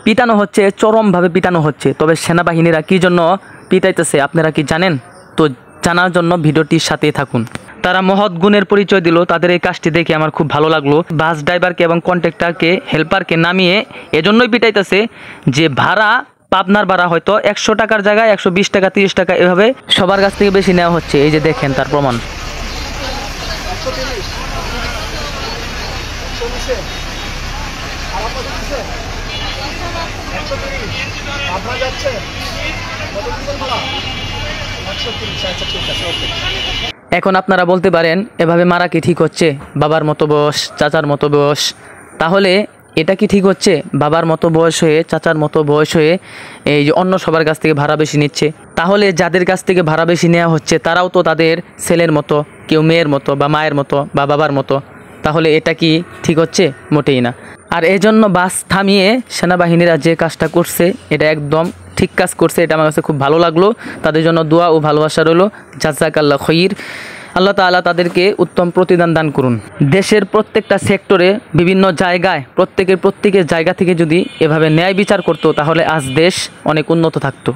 পিটানো হচ্ছে, চরমভাবে পিটানো হচ্ছে। তবে সেনাবাহিনীরা কী জন্য পিটাইতেছে আপনারা কি জানেন? তো জানার জন্য ভিডিওটির সাথেই থাকুন। তারা মহৎ গুণের পরিচয় দিল, তাদের এই কাজটি দেখে আমার খুব ভালো লাগলো। বাস ড্রাইভারকে এবং কন্ট্রাক্টরকে, হেল্পারকে নামিয়ে এজন্যই পিটাইতেছে যে ভাড়া, পাবনার ভাড়া হয়তো 100 টাকার জায়গায় 120 টাকা 30 টাকা এভাবে সবার কাছ থেকে বেশি নেওয়া হচ্ছে। এই যে দেখেন তার প্রমাণ। এখন আপনারা বলতে পারেন এভাবে মারা কি ঠিক হচ্ছে? বাবার মতো বয়স, চাচার মতো বয়স, তাহলে এটা কি ঠিক হচ্ছে? বাবার মতো বয়স হয়ে, চাচার মতো বয়স হয়ে এই যে অন্য সবার কাছ থেকে ভাড়া বেশি নিচ্ছে, তাহলে যাদের কাছ থেকে ভাড়া বেশি নেওয়া হচ্ছে তারাও তো তাদের ছেলের মতো, কেউ মেয়ের মতো বা মায়ের মতো বা বাবার মতো, তাহলে এটা কি ঠিক হচ্ছে? মোটেই না। আর এজন্য বাস থামিয়ে সেনাবাহিনীরা যে কাজটা করছে এটা একদম ঠিক কাজ করছে। এটা আমার কাছে খুব ভালো লাগলো। তাদের জন্য দোয়া ও ভালোবাসা রইল। জাযাকাল্লাহ খৈর। আল্লাহ তাআলা তাদেরকে উত্তম প্রতিদান দান করুন। দেশের প্রত্যেকটা সেক্টরে, বিভিন্ন জায়গায়, প্রত্যেকের জায়গা থেকে যদি এভাবে ন্যায় বিচার করতো তাহলে আজ দেশ অনেক উন্নত থাকতো।